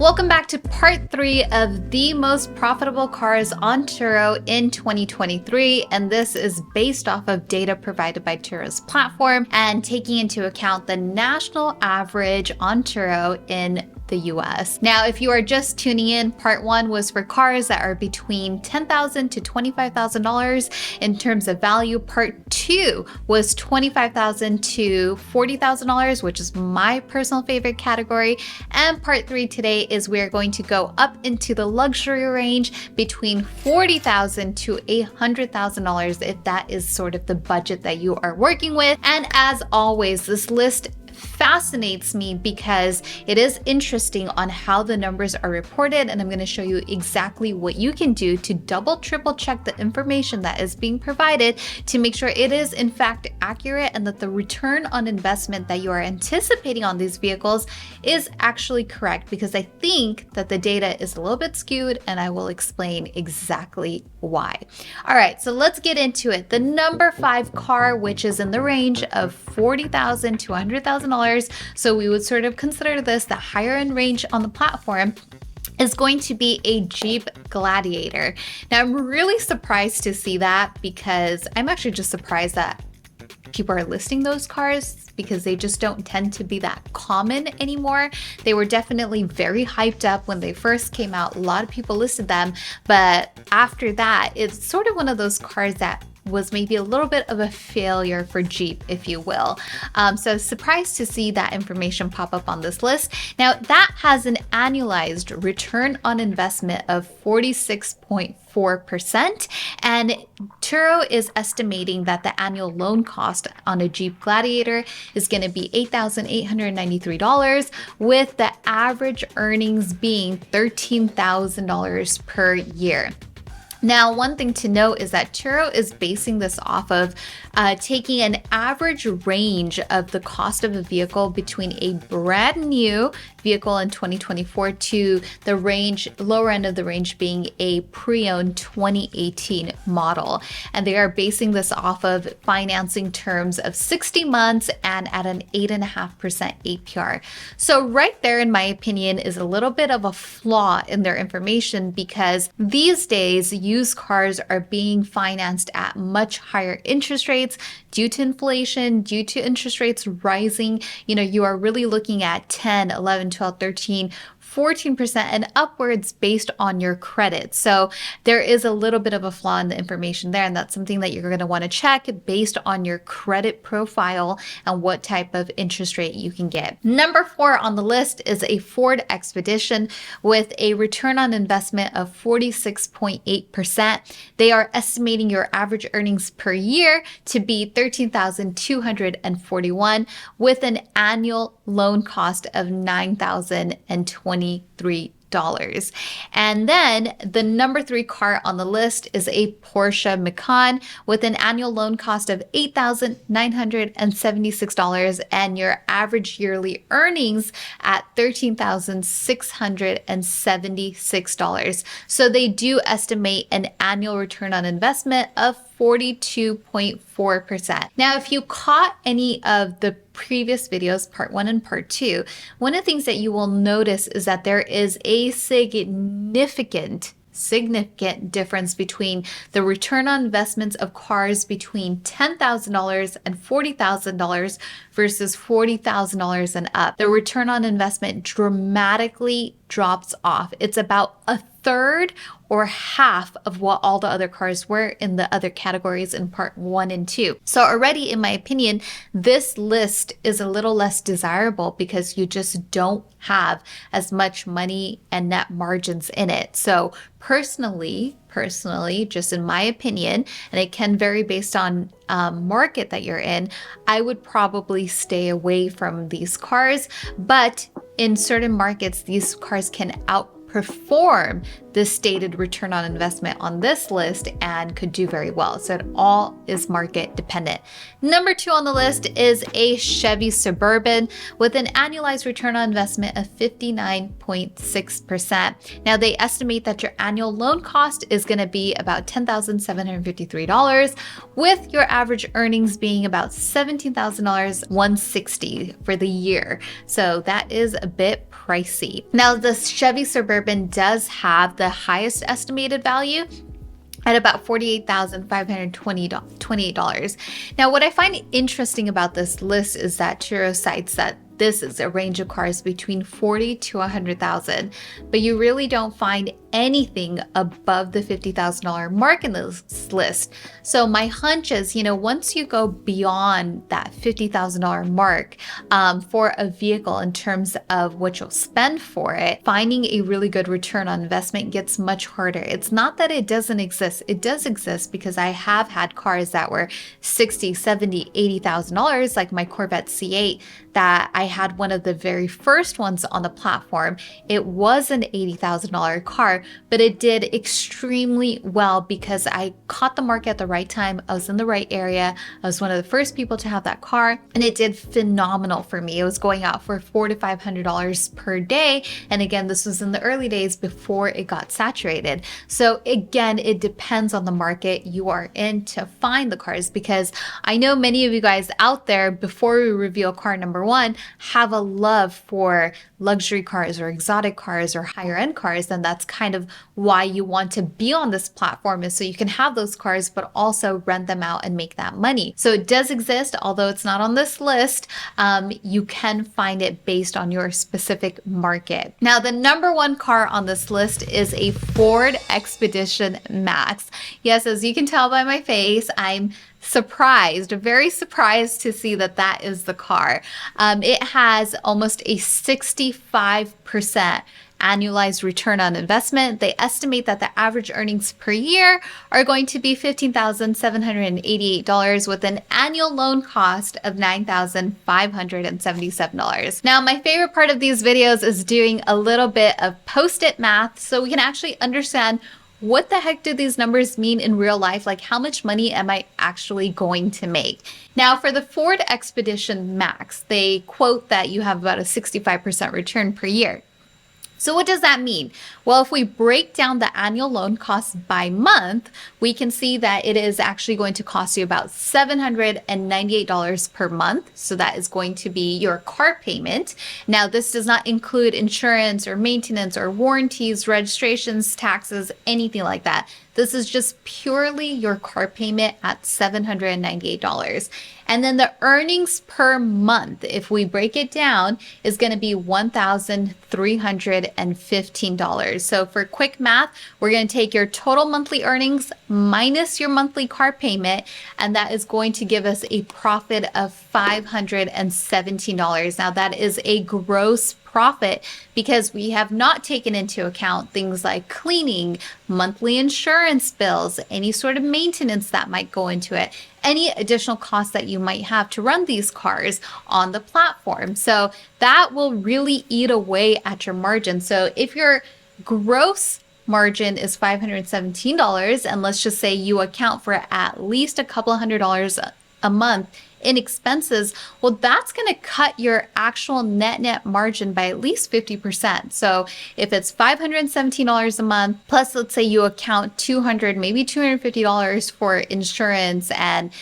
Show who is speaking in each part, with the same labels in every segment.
Speaker 1: Welcome back to part 3 of the most profitable cars on Turo in 2023, and this is based off of data provided by Turo's platform and taking into account the national average on Turo in the US. Now, if you are just tuning in, part 1 was for cars that are between $10,000 to $25,000 in terms of value. Part 2 was $25,000 to $40,000, which is my personal favorite category. And part 3 today is we're going to go up into the luxury range between $40,000 to $100,000 if that is sort of the budget that you are working with. And as always, this list fascinates me because it is interesting on how the numbers are reported, and I'm going to show you exactly what you can do to double, triple check the information that is being provided to make sure it is in fact accurate and that the return on investment that you are anticipating on these vehicles is actually correct, because I think that the data is a little bit skewed, and I will explain exactly why. All right, so let's get into it. The number 5 car, which is in the range of $40,000 to $100,000, so we would sort of consider this the higher end range on the platform, is going to be a Jeep Gladiator. Now, I'm really surprised to see that, because I'm actually just surprised that people are listing those cars, because they just don't tend to be that common anymore. They were definitely very hyped up when they first came out. A lot of people listed them, but after that, it's sort of one of those cars that was maybe a little bit of a failure for Jeep, if you will. So surprised to see that information pop up on this list. Now, that has an annualized return on investment of 46.4%, and Turo is estimating that the annual loan cost on a Jeep Gladiator is going to be $8,893, with the average earnings being $13,000 per year. Now, one thing to note is that Turo is basing this off of taking an average range of the cost of a vehicle between a brand new vehicle in 2024 to the lower end of the range being a pre-owned 2018 model. And they are basing this off of financing terms of 60 months and at an 8.5% APR. So right there, in my opinion, is a little bit of a flaw in their information, because these days used cars are being financed at much higher interest rates due to inflation, due to interest rates rising. You are really looking at 10, 11, 12, 13, 14% and upwards based on your credit. So there is a little bit of a flaw in the information there, and that's something that you're going to want to check based on your credit profile and what type of interest rate you can get. Number 4 on the list is a Ford Expedition with a return on investment of 46.8%. They are estimating your average earnings per year to be $13,241, with an annual loan cost of $9,023. And then the number 3 car on the list is a Porsche Macan with an annual loan cost of $8,976 and your average yearly earnings at $13,676. So they do estimate an annual return on investment of 42.4%. Now, if you caught any of the previous videos, part 1 and part 2, one of the things that you will notice is that there is a significant difference between the return on investments of cars between $10,000 and $40,000 versus $40,000 and up. The return on investment dramatically drops off. It's about a third or half of what all the other cars were in the other categories in part 1 and 2. So already, in my opinion, this list is a little less desirable because you just don't have as much money and net margins in it. So personally, just in my opinion, and it can vary based on market that you're in, I would probably stay away from these cars. But in certain markets, these cars can outperform perform the stated return on investment on this list and could do very well. So it all is market dependent. Number 2 on the list is a Chevy Suburban with an annualized return on investment of 59.6%. Now they estimate that your annual loan cost is going to be about $10,753, with your average earnings being about $17,160 for the year. So that is a bit pricey. Now the Chevy Suburban does have the highest estimated value at about $48,528. Now, what I find interesting about this list is that Turo cites that this is a range of cars between 40 to 100,000, but you really don't find anything above the $50,000 mark in this list. So my hunch is, once you go beyond that $50,000 mark for a vehicle in terms of what you'll spend for it, finding a really good return on investment gets much harder. It's not that it doesn't exist. It does exist, because I have had cars that were $60,000, $70,000, $80,000, like my Corvette C8 that I had one of the very first ones on the platform. It was an $80,000 car, but it did extremely well because I caught the market at the right time. I was in the right area. I was one of the first people to have that car, and it did phenomenal for me. It was going out for $400 to $500 per day. And again, this was in the early days before it got saturated. So again, it depends on the market you are in to find the cars, because I know many of you guys out there, before we reveal car number 1, have a love for luxury cars or exotic cars or higher end cars. And that's kind of why you want to be on this platform, is so you can have those cars, but also rent them out and make that money. So it does exist, although it's not on this list. You can find it based on your specific market. Now, the number 1 car on this list is a Ford Expedition Max. Yes, as you can tell by my face, I'm very surprised to see that that is the car. It has almost a 65% annualized return on investment. They estimate that the average earnings per year are going to be $15,788, with an annual loan cost of $9,577. Now, my favorite part of these videos is doing a little bit of post-it math so we can actually understand what the heck do these numbers mean in real life? Like, how much money am I actually going to make? Now, for the Ford Expedition Max, they quote that you have about a 65% return per year. So what does that mean? Well, if we break down the annual loan costs by month, we can see that it is actually going to cost you about $798 per month. So that is going to be your car payment. Now, this does not include insurance or maintenance or warranties, registrations, taxes, anything like that. This is just purely your car payment at $798. And then the earnings per month, if we break it down, is going to be $1,315. So for quick math, we're going to take your total monthly earnings minus your monthly car payment, and that is going to give us a profit of $517. Now, that is a gross profit because we have not taken into account things like cleaning, monthly insurance bills, any sort of maintenance that might go into it, any additional costs that you might have to run these cars on the platform. So that will really eat away at your margin. So if your gross margin is $517, and let's just say you account for at least a couple $100 a month in expenses, well, that's going to cut your actual net margin by at least 50%. So if it's $517 a month, plus let's say you account $200, maybe $250 for insurance and,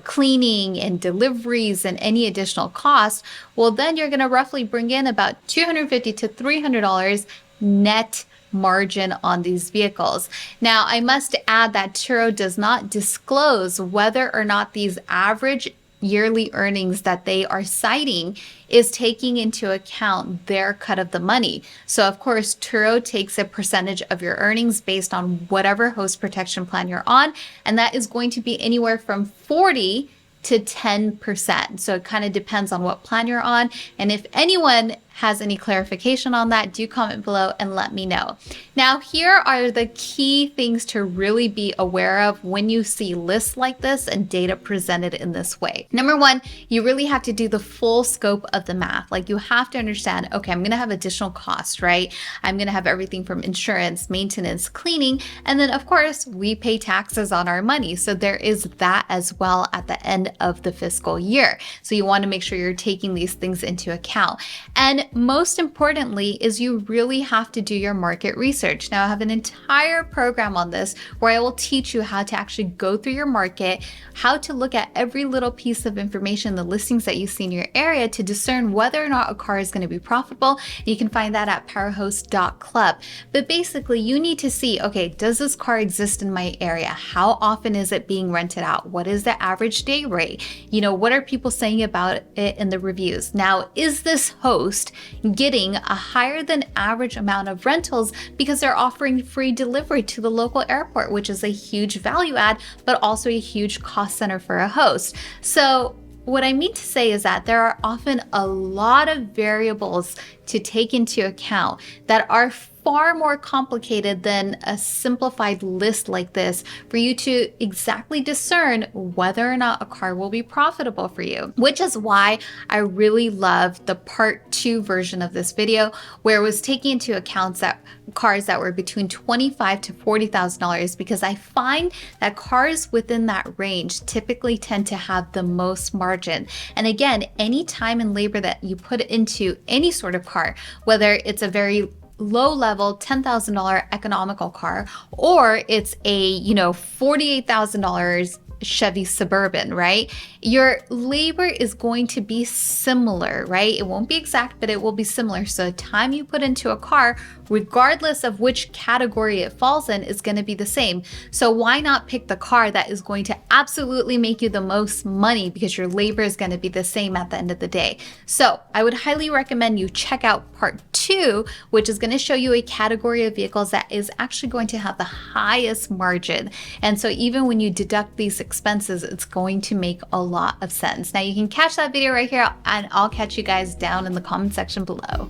Speaker 1: cleaning and deliveries and any additional costs, well, then you're going to roughly bring in about $250 to $300 net margin on these vehicles. Now, I must add that Turo does not disclose whether or not these average yearly earnings that they are citing is taking into account their cut of the money. So of course, Turo takes a percentage of your earnings based on whatever host protection plan you're on, and that is going to be anywhere from 40 to 10%. So it kind of depends on what plan you're on. And if anyone has any clarification on that, do comment below and let me know. Now, here are the key things to really be aware of when you see lists like this and data presented in this way. Number one, you really have to do the full scope of the math. Like, you have to understand, okay, I'm going to have additional costs, right? I'm going to have everything from insurance, maintenance, cleaning, and then of course we pay taxes on our money. So there is that as well at the end of the fiscal year. So you want to make sure you're taking these things into account. And most importantly is you really have to do your market research. Now, I have an entire program on this where I will teach you how to actually go through your market, how to look at every little piece of information, the listings that you see in your area, to discern whether or not a car is going to be profitable. You can find that at powerhost.club. But basically, you need to see, okay, does this car exist in my area? How often is it being rented out? What is the average day rate? You know, what are people saying about it in the reviews? Now, is this host getting a higher than average amount of rentals because they're offering free delivery to the local airport, which is a huge value add, but also a huge cost center for a host. So what I mean to say is that there are often a lot of variables to take into account that are far more complicated than a simplified list like this for you to exactly discern whether or not a car will be profitable for you, which is why I really love the part 2 version of this video, where it was taking into account that cars that were between $25,000 to $40,000, because I find that cars within that range typically tend to have the most margin. And again, any time and labor that you put into any sort of car, whether it's a very low level $10,000 economical car, or it's a, $48,000 Chevy Suburban, right? Your labor is going to be similar, right? It won't be exact, but it will be similar. So the time you put into a car, regardless of which category it falls in, is going to be the same. So why not pick the car that is going to absolutely make you the most money, because your labor is going to be the same at the end of the day. So I would highly recommend you check out part 2, which is going to show you a category of vehicles that is actually going to have the highest margin. And so even when you deduct these expenses, it's going to make a lot of sense. Now you can catch that video right here, and I'll catch you guys down in the comment section below.